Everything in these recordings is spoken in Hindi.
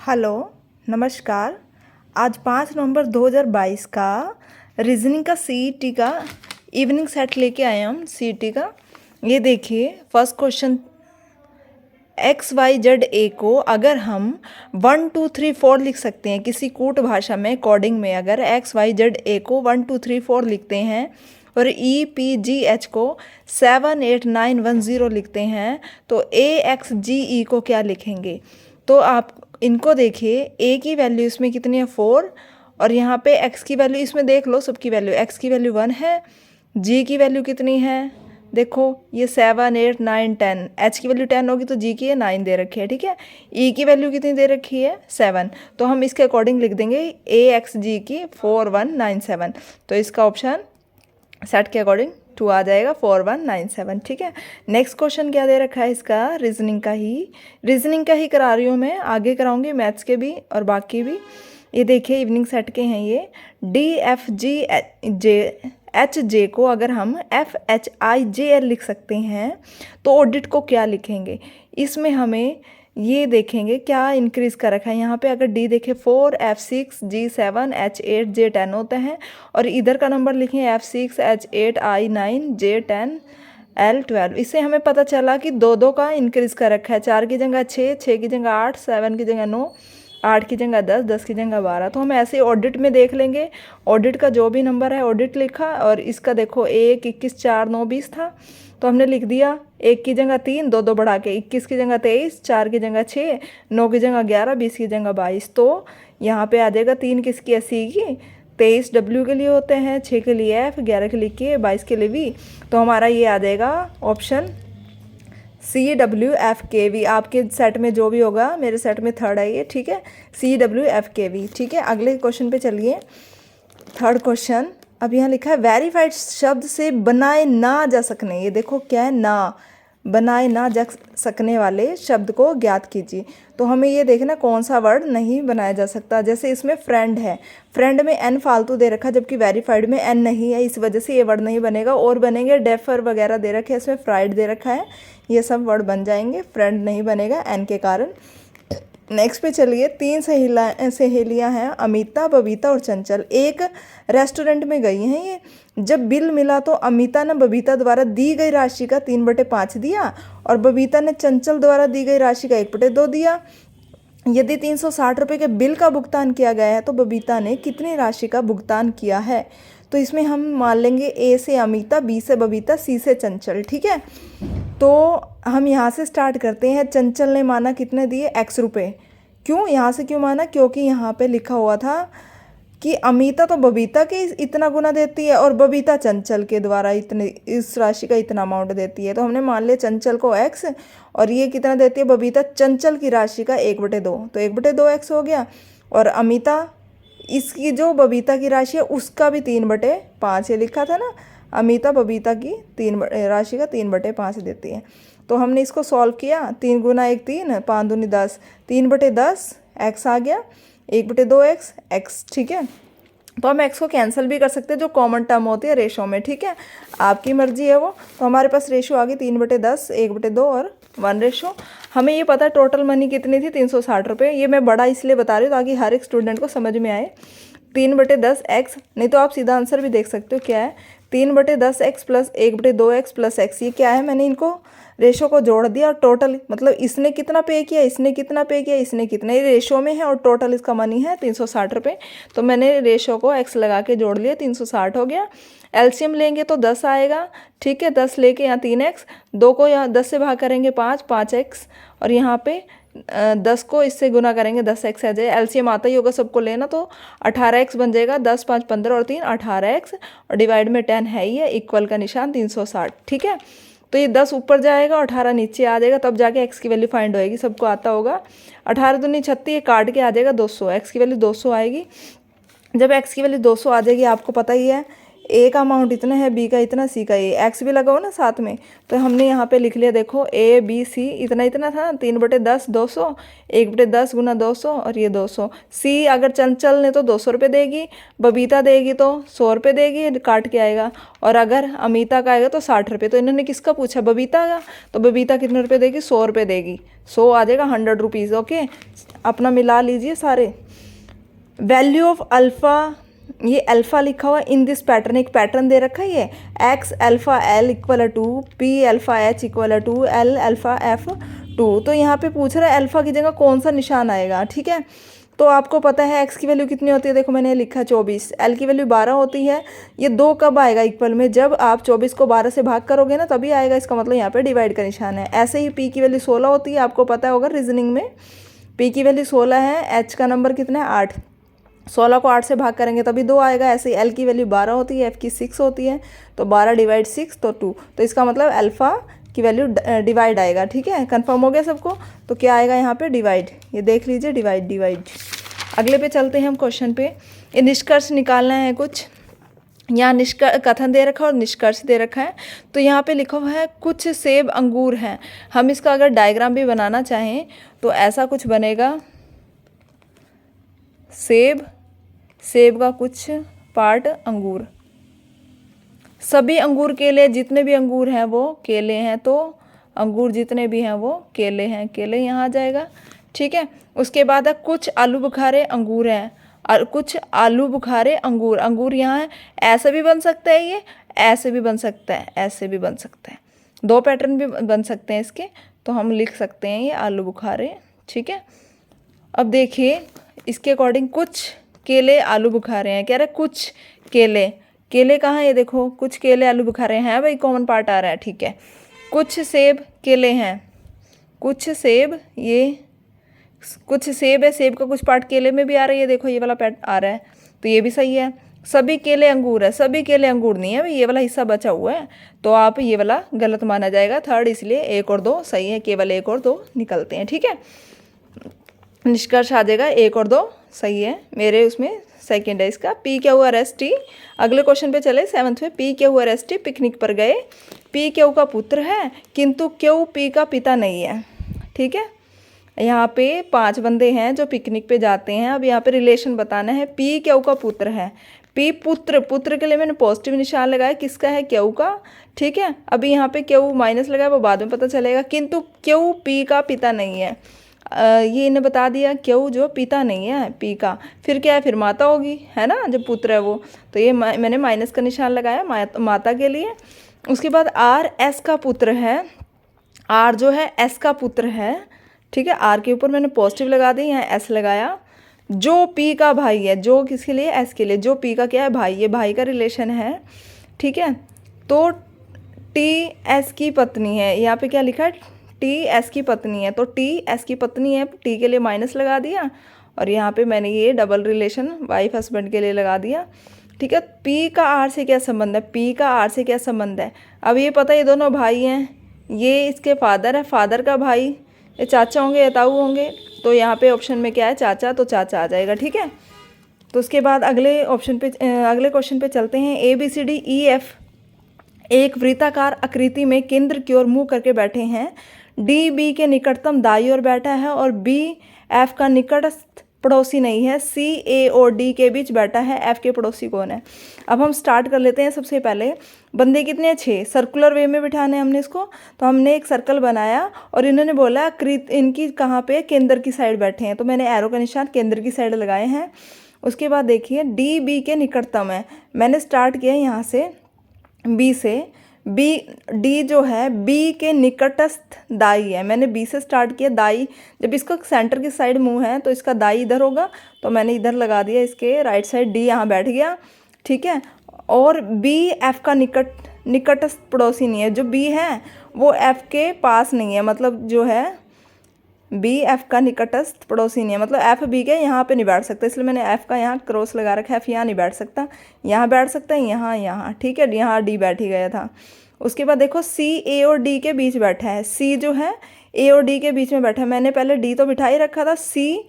हेलो, नमस्कार। आज 5 नवंबर 2022 का रीजनिंग का सीईटी का इवनिंग सेट लेके आए हम सीईटी का। ये देखिए first question, X Y Z A को अगर हम 1 2 3 4 लिख सकते हैं किसी कूट भाषा में कोडिंग में, अगर एक्स वाई जेड ए को 1 2 3 4 लिखते हैं और ई पी जी एच को 7 8 9 1 0 लिखते हैं तो ए एक्स जी ई को क्या लिखेंगे। तो आप इनको देखिए, ए की वैल्यू इसमें कितनी है 4, और यहाँ पे एक्स की वैल्यू इसमें देख लो, सबकी वैल्यू एक्स की वैल्यू 1 है, जी की वैल्यू कितनी है देखो ये 7 8 9 10, एच की वैल्यू 10 होगी तो जी की है 9 दे रखी है, ठीक है। ई की वैल्यू कितनी दे रखी है 7, तो हम इसके अकॉर्डिंग लिख देंगे ए एक्स जी की 4197। तो इसका ऑप्शन सेट के अकॉर्डिंग 2 आ जाएगा 4197, ठीक है। नेक्स्ट क्वेश्चन क्या दे रखा है इसका, रीजनिंग का ही करा रही हूँ मैं, आगे कराऊंगी मैथ्स के भी और बाकी भी। ये देखिए इवनिंग सेट के हैं ये, डी एफ जी जे एच जे को अगर हम F H I J L लिख सकते हैं तो ऑडिट को क्या लिखेंगे। इसमें हमें ये देखेंगे क्या इंक्रीज कर रखा है। यहाँ पे अगर डी देखें 4 F6 G7 H8 J10 होते हैं, और इधर का नंबर लिखें F6 H8 I9 J10 L12। इससे हमें पता चला कि दो दो का इंक्रीज कर रखा है, 4 की जगह 6, 6 की जगह 8, 7 की जगह 9, 8 की जगह 10, 10 की जगह 12। तो हम ऐसे ऑडिट में देख लेंगे, ऑडिट का जो भी नंबर है ऑडिट लिखा, और इसका देखो 1 21 4 9 20 था तो हमने लिख दिया 1 की जगह 3, 2 2 बढ़ा के 21 की जगह 23, 4 की जगह 6, 9 की जगह 11, 20 की जगह 22। तो यहाँ पे आ जाएगा 3 किसकी है सी की, 23 डब्ल्यू के लिए होते हैं, 6 के लिए एफ, 11 के लिए के, 22 के लिए वी। तो हमारा ये आ जाएगा ऑप्शन सी डब्ल्यू एफ के वी। आपके सेट में जो भी होगा, मेरे सेट में थर्ड है ये, ठीक है, सी डब्ल्यू एफ के वी, ठीक है। अगले क्वेश्चन पे चलिए, थर्ड क्वेश्चन। अब यहाँ लिखा है वेरीफाइड शब्द से बनाए ना जा सकने, ये देखो क्या है ना, बनाए ना जा सकने वाले शब्द को ज्ञात कीजिए। तो हमें ये देखना कौन सा वर्ड नहीं बनाया जा सकता। जैसे इसमें फ्रेंड है, फ्रेंड में एन फालतू दे रखा, जबकि वेरीफाइड में एन नहीं है, इस वजह से ये वर्ड नहीं बनेगा। और बनेंगे डेफर वगैरह दे रखे हैं, इसमें फ्राइड दे रखा है, ये सब वर्ड बन जाएंगे, फ्रेंड नहीं बनेगा एन के कारण। नेक्स्ट पे चलिए, 3 सहेलियां हैं अमिता, बबीता और चंचल, एक रेस्टोरेंट में गई हैं ये। जब बिल मिला तो अमिता ने बबीता द्वारा दी गई राशि का 3/5 दिया और बबीता ने चंचल द्वारा दी गई राशि का 1/2 दिया। यदि 360 रुपये के बिल का भुगतान किया गया है तो बबीता ने कितनी राशि का भुगतान किया है। तो इसमें हम मान लेंगे ए से अमिता, बी से बबीता, सी से चंचल, ठीक है। तो हम यहाँ से स्टार्ट करते हैं। चंचल ने माना कितने दिए, x रुपये। क्यों यहाँ से क्यों माना, क्योंकि यहाँ पे लिखा हुआ था कि अमिता तो बबीता के इतना गुना देती है और बबीता चंचल के द्वारा इतने, इस राशि का इतना अमाउंट देती है। तो हमने मान लिया चंचल को x, और ये कितना देती है बबीता, चंचल की राशि का 1/2, तो 1/2x हो गया। और अमिता, इसकी जो बबीता की राशि है उसका भी 3/5, ये लिखा था ना, अमिता बबीता की राशि का 3/5 देती है। तो हमने इसको सॉल्व किया, 3 गुना 1 3, 5 दूनी 10, 3/10 x आ गया, 1/2x x, ठीक है। तो हम x को कैंसिल भी कर सकते हैं, जो कॉमन टर्म होती है रेशो में, ठीक है, आपकी मर्जी है वो। तो हमारे पास रेशो आ गई 3/10, 1/2 और 1 रेशो। हमें ये पता है टोटल मनी कितनी थी, 360 रुपये। ये मैं बड़ा इसलिए बता रही हूँ ताकि हर एक स्टूडेंट को समझ में आए। 3/10 x, नहीं तो आप सीधा आंसर भी देख सकते हो क्या है, 3/10 x plus 1/2 x plus x। ये क्या है, मैंने इनको रेशो को जोड़ दिया और टोटल, मतलब इसने कितना पे किया, इसने कितना पे किया, इसने कितना, ये रेशो में है और टोटल इसका मनी है 360 रुपये। तो मैंने रेशो को x लगा के जोड़ लिया, 360 हो गया। एलसीएम लेंगे तो 10 आएगा, ठीक है, 10 लेके यहाँ 3x, 2 को यहाँ 10 से भाग करेंगे 5x, और यहाँ पे 10 को इससे गुना करेंगे 10x आ जाए। एलसीएम आता ही होगा सबको लेना, तो 18x बन जाएगा, 10 5 15 और 3 18x, और डिवाइड में 10 है ही है, इक्वल का निशान 360, ठीक है। तो ये 10 ऊपर जाएगा, 18 नीचे आ जाएगा, तब जाके x की वैल्यू फाइंड होएगी, सबको आता होगा। 18 दूनी 36, ये काट के आ जाएगा 200, x की वैल्यू 200 आएगी। जब x की वैल्यू 200 आ जाएगी, आपको पता ही है ए का अमाउंट इतना है, बी का इतना, सी का ये, एक्स भी लगाओ ना साथ में। तो हमने यहाँ पे लिख लिया, देखो ए बी सी इतना इतना था, 3/10 200, 1/10 गुना 200 और ये 200। सी अगर चंचल ने तो 200 रुपये देगी, बबीता देगी तो 100 रुपये देगी, काट के आएगा। और अगर अमिता का आएगा तो 60 रुपये। तो इन्होंने किसका पूछा, बबीता का, तो बबीता कितने रुपये देगी, 100 रुपये देगी। 100 आ जाएगा, 100 रुपीज़। ओके, अपना मिला लीजिए सारे। वैल्यू ऑफ अल्फ़ा, ये अल्फ़ा लिखा हुआ इन दिस पैटर्न, एक पैटर्न दे रखा है ये, X alpha L equal to P alpha H equal to L alpha F 2। तो यहाँ पे पूछ रहा है अल्फ़ा की जगह कौन सा निशान आएगा, ठीक है। तो आपको पता है एक्स की वैल्यू कितनी होती है, देखो मैंने लिखा 24, एल की वैल्यू 12 होती है। ये 2 कब आएगा इक्वल में, जब आप 24 को 12 से भाग करोगे ना तभी आएगा, इसका मतलब यहाँ पे डिवाइड का निशान है। ऐसे ही पी की वैल्यू 16 होती है, आपको पता होगा रीजनिंग में पी की वैल्यू 16 है, एच का नंबर कितना है 8, 16 को 8 से भाग करेंगे तभी 2 आएगा। ऐसे ही एल की वैल्यू 12 होती है, एफ की 6 होती है, तो 12 डिवाइड 6 तो 2। तो इसका मतलब अल्फ़ा की वैल्यू डिवाइड आएगा, ठीक है। कंफर्म हो गया सबको, तो क्या आएगा यहाँ पे डिवाइड, ये देख लीजिए डिवाइड डिवाइड। अगले पे चलते हैं हम क्वेश्चन पे। ये निष्कर्ष निकालना है कुछ, यहाँ कथन दे रखा है और निष्कर्ष दे रखा है। तो यहाँ पे लिखा हुआ है कुछ सेब अंगूर हैं। हम इसका अगर डायग्राम भी बनाना चाहें तो ऐसा कुछ बनेगा, सेब का कुछ पार्ट अंगूर, सभी अंगूर केले, जितने भी अंगूर हैं वो केले हैं, तो अंगूर जितने भी हैं वो केले हैं, केले यहाँ आ जाएगा, ठीक है। उसके बाद है कुछ आलू बुखारे अंगूर हैं, और कुछ आलू बुखारे अंगूर, अंगूर यहाँ है। ऐसे भी बन सकता है, ये ऐसे भी बन सकता है, ऐसे भी बन सकता है, 2 पैटर्न भी बन सकते हैं इसके। तो हम लिख सकते हैं ये आलू बुखारे, ठीक है। अब देखिए इसके अकॉर्डिंग कुछ केले आलू बुखारे हैं, कह रहे कुछ केले, केले कहाँ है, ये देखो कुछ केले आलू बुखारे हैं भाई, कॉमन पार्ट आ रहा है, ठीक है। कुछ सेब केले हैं, कुछ सेब, ये कुछ सेब है, सेब का कुछ पार्ट केले में भी आ रहा है, ये देखो ये वाला पार्ट आ रहा है, तो ये भी सही है। सभी केले अंगूर है, सभी केले अंगूर नहीं है भाई, ये वाला हिस्सा बचा हुआ है, तो आप ये वाला गलत माना जाएगा, थर्ड, इसलिए 1 और 2 सही है, केवल 1 और 2 निकलते हैं, ठीक है। निष्कर्ष आ जाएगा 1 और 2 सही है, मेरे उसमें सेकंड है इसका। P Q R S T. अगले क्वेश्चन पे चले 7th में। P Q R S T picnic पर गए, पी क्यू का पुत्र है किंतु क्यू पी का पिता नहीं है, ठीक है। यहाँ पे 5 बंदे हैं जो पिकनिक पे जाते हैं। अब यहाँ पे रिलेशन बताना है, पी क्यू का पुत्र है, पी पुत्र, पुत्र के लिए मैंने पॉजिटिव निशान लगाया, किसका है, क्यू का, ठीक है। अभी यहाँ पे क्यू माइनस लगाया, वो बाद में पता चलेगा, किंतु क्यू पी का पिता नहीं है। ये इन्हें बता दिया, क्यू जो पिता नहीं है पी का, फिर क्या है, फिर माता होगी, है ना, जब पुत्र है वो, तो ये मैंने माइनस का निशान लगाया माता के लिए। उसके बाद आर एस का पुत्र है, आर जो है एस का पुत्र है, ठीक है। आर के ऊपर मैंने पॉजिटिव लगा दी, यहाँ एस लगाया। जो पी का भाई है, जो किसके लिए, एस के लिए, जो पी का क्या है, भाई, ये भाई का रिलेशन है, ठीक है। तो टी एस की पत्नी है, यहाँ पे क्या लिखा है, टी एस की पत्नी है, तो टी एस की पत्नी है, टी के लिए माइनस लगा दिया, और यहाँ पे मैंने ये डबल रिलेशन वाइफ हस्बैंड के लिए लगा दिया, ठीक है। पी का आर से क्या संबंध है, पी का आर से क्या संबंध है, अब ये पता है ये दोनों भाई हैं, ये इसके फादर है, फादर का भाई, ये चाचा होंगे या ताऊ होंगे, तो यहाँ पे ऑप्शन में क्या है, चाचा, तो चाचा आ जाएगा, ठीक है। तो उसके बाद अगले क्वेश्चन पे चलते हैं। A B C D E F एक वृत्ताकार आकृति में केंद्र की ओर मुंह करके बैठे हैं, डी बी के निकटतम दाई ओर बैठा है और बी एफ का निकटस्थ पड़ोसी नहीं है, सी ए और डी के बीच बैठा है, एफ के पड़ोसी कौन है। अब हम स्टार्ट कर लेते हैं। सबसे पहले बंदे कितने हैं, 6, सर्कुलर वे में बिठाने हमने इसको, तो हमने एक सर्कल बनाया और इन्होंने बोला इनकी कहाँ पे, केंद्र की साइड बैठे हैं, तो मैंने एरो का निशान केंद्र की साइड लगाए हैं। उसके बाद देखिए डी बी के निकटतम है, मैंने स्टार्ट किया यहाँ से बी से, बी डी जो है बी के निकटस्थ दाई है, मैंने बी से स्टार्ट किया, दाई जब इसका सेंटर की साइड मुंह है तो इसका दाई इधर होगा, तो मैंने इधर लगा दिया इसके राइट साइड, डी यहाँ बैठ गया, ठीक है। और बी एफ का निकटस्थ पड़ोसी नहीं है, जो बी है वो एफ के पास नहीं है, मतलब जो है बी एफ का निकटस्थ पड़ोसी नहीं है, मतलब एफ बी के यहाँ पे नहीं बैठ सकता, इसलिए मैंने एफ का यहाँ क्रॉस लगा रखा है, एफ यहाँ नहीं बैठ सकता, यहाँ बैठ सकता है, यहाँ, ठीक है, यहाँ डी बैठ ही गया था। उसके बाद देखो सी ए और डी के बीच बैठा है, सी जो है ए और डी के बीच में बैठा है, मैंने पहले डी तो बिठा ही रखा था, सी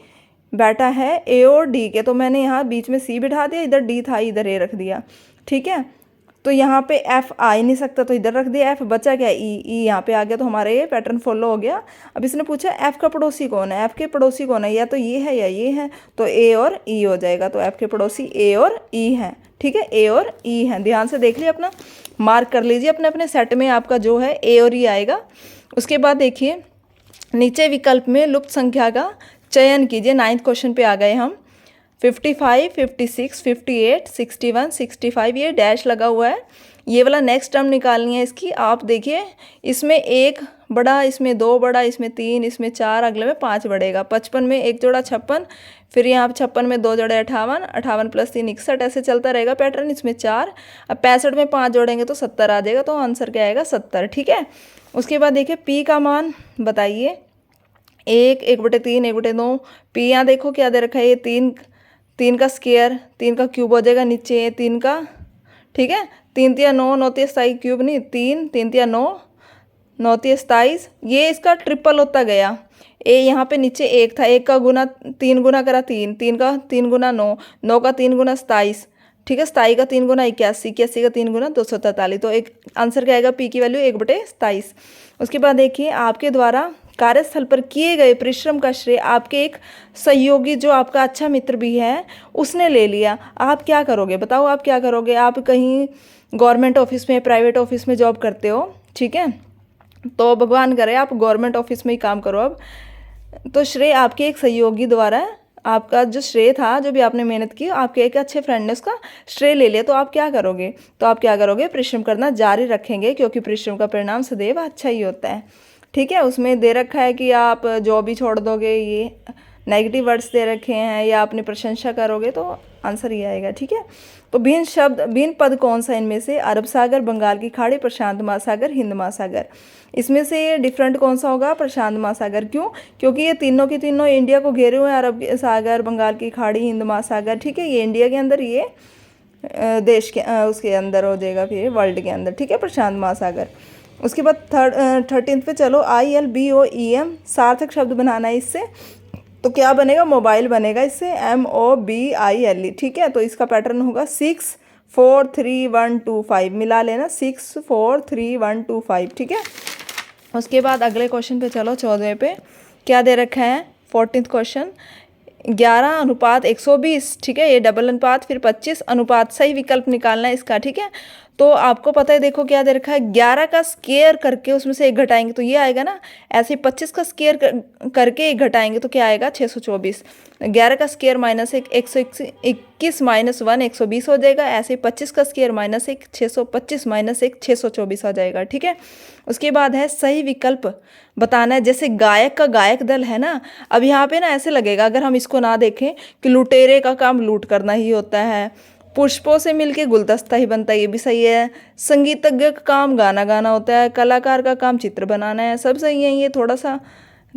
बैठा है ए और डी के, तो मैंने यहाँ बीच में सी बिठा दिया, इधर डी था इधर ए रख दिया, ठीक है। तो यहाँ पे एफ आ ही नहीं सकता, तो इधर रख दिया एफ, बचा क्या ई, ई यहाँ पे आ गया, तो हमारा ये पैटर्न फॉलो हो गया। अब इसने पूछा एफ का पड़ोसी कौन है, एफ के पड़ोसी कौन है, या तो ये है या ये है, तो ए और ई हो जाएगा। तो एफ के पड़ोसी ए और ई हैं, ठीक है, ए और ई हैं। ध्यान से देख लिया, अपना मार्क कर लीजिए अपने अपने सेट में, आपका जो है ए और ई आएगा। उसके बाद देखिए नीचे विकल्प में लुप्त संख्या का चयन कीजिए। 9th क्वेश्चन पे आ गए हम। 55, 56, 58, 61, 65, ये डैश लगा हुआ है, ये वाला नेक्स्ट टर्म निकालनी है इसकी। आप देखिए इसमें एक बड़ा, इसमें दो बड़ा, इसमें तीन, इसमें चार, अगले में 5 बढ़ेगा। 55 में एक जोड़ा 56, फिर यहाँ 56 में 2 जोड़े 58, 58 + 3 61, ऐसे चलता रहेगा पैटर्न। इसमें 4, अब 65 में 5 जोड़ेंगे तो 70 आ जाएगा, तो आंसर क्या आएगा 70, ठीक है। उसके बाद देखिए पी का मान बताइए। 1, 1/3, 1/2, पी यहाँ देखो क्या दे रखा है, ये 3 का स्क्वायर, 3 का क्यूब हो जाएगा नीचे, 3 का, ठीक है, 3 × 9, 9 × 27, क्यूब नहीं, 3, 3 × 9, 9 × 27, ये इसका ट्रिपल होता गया। ए यहाँ पे नीचे 1 था, 1 का गुना 3 गुना करा 3, 3 का 3 गुना 9, 9 का 3 गुना 27, ठीक है, 27 का 3 गुना 81, 81 का 3 गुना 243, तो एक आंसर क्या आएगा, पी की वैल्यू 1/27। उसके बाद देखिए आपके द्वारा कार्यस्थल पर किए गए परिश्रम का श्रेय आपके एक सहयोगी, जो आपका अच्छा मित्र भी है, उसने ले लिया। आप क्या करोगे, बताओ आप क्या करोगे। आप कहीं गवर्नमेंट ऑफिस में, प्राइवेट ऑफिस में जॉब करते हो, ठीक है, तो भगवान करे आप गवर्नमेंट ऑफिस में ही काम करो। अब तो श्रेय आपके एक सहयोगी द्वारा, आपका जो श्रेय था, जो भी आपने मेहनत की, आपके एक अच्छे फ्रेंड ने उसका श्रेय ले लिया, तो आप क्या करोगे, तो आप क्या करोगे, परिश्रम करना जारी रखेंगे, क्योंकि परिश्रम का परिणाम सदैव अच्छा ही होता है, ठीक है। उसमें दे रखा है कि आप जॉब ही छोड़ दोगे, ये नेगेटिव वर्ड्स दे रखे हैं, या अपनी प्रशंसा करोगे, तो आंसर ये आएगा, ठीक है। तो भिन्न शब्द, भिन्न पद कौन सा इनमें से, अरब सागर, बंगाल की खाड़ी, प्रशांत महासागर, हिंद महासागर। इसमें से ये डिफरेंट कौन सा होगा, प्रशांत महासागर। क्यों, क्योंकि ये तीनों की तीनों इंडिया को घेरे हुए हैं, अरब सागर, बंगाल की खाड़ी, हिंद महासागर, ठीक है, ये इंडिया के अंदर, ये देश के उसके अंदर हो जाएगा, फिर वर्ल्ड के अंदर, ठीक है, प्रशांत महासागर। उसके बाद 13th पे चलो, ILBOEM सार्थक शब्द बनाना है इससे, तो क्या बनेगा, मोबाइल बनेगा इससे, MOBILE, ठीक है। तो इसका पैटर्न होगा 6 4 3 1 2 5, मिला लेना, 6 4 3 1 2 5, ठीक है। उसके बाद अगले क्वेश्चन पे चलो, 14वें पे क्या दे रखा है, 14th क्वेश्चन, 11:120, ठीक है, ये डबल अनुपात, फिर 25 अनुपात, सही विकल्प निकालना है इसका, ठीक है। तो आपको पता है, देखो क्या दे रखा है, 11 का स्क्वायर करके उसमें से 1 घटाएंगे तो ये आएगा ना, ऐसे 25 का स्क्वायर करके 1 घटाएंगे तो क्या आएगा, 624। 11 का स्क्वायर -1 121 -1 120 हो जाएगा, ऐसे 25 का स्क्वायर -1 625 -1 624 हो जाएगा, ठीक है। उसके बाद है सही विकल्प बताना है। जैसे गायक का गायक दल है ना, अब यहाँ पे ना ऐसे लगेगा, अगर हम इसको ना देखें कि लुटेरे का काम लूट करना ही होता है, पुष्पों से मिलके गुलदस्ता ही बनता है, ये भी सही है। संगीतज्ञ का काम गाना गाना होता है, कलाकार का काम चित्र बनाना है, सब सही है। ये थोड़ा सा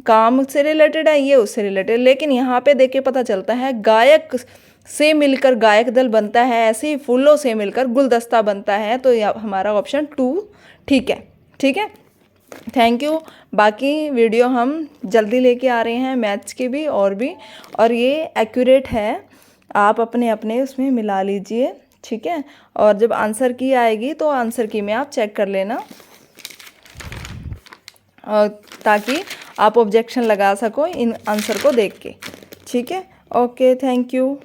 काम से रिलेटेड है, ये उससे रिलेटेड, लेकिन यहाँ पे देख के पता चलता है गायक से मिलकर गायक दल बनता है, ऐसे ही फूलों से मिलकर गुलदस्ता बनता है, तो हमारा ऑप्शन 2 ठीक है, ठीक है। Thank you. बाकी वीडियो हम जल्दी लेके आ रहे हैं, मैथ्स की भी और ये एक्यूरेट है, आप अपने अपने उसमें मिला लीजिए, ठीक है। और जब आंसर की आएगी तो आंसर की में आप चेक कर लेना, ताकि आप ऑब्जेक्शन लगा सको इन आंसर को देख के, ठीक है। Okay, thank you.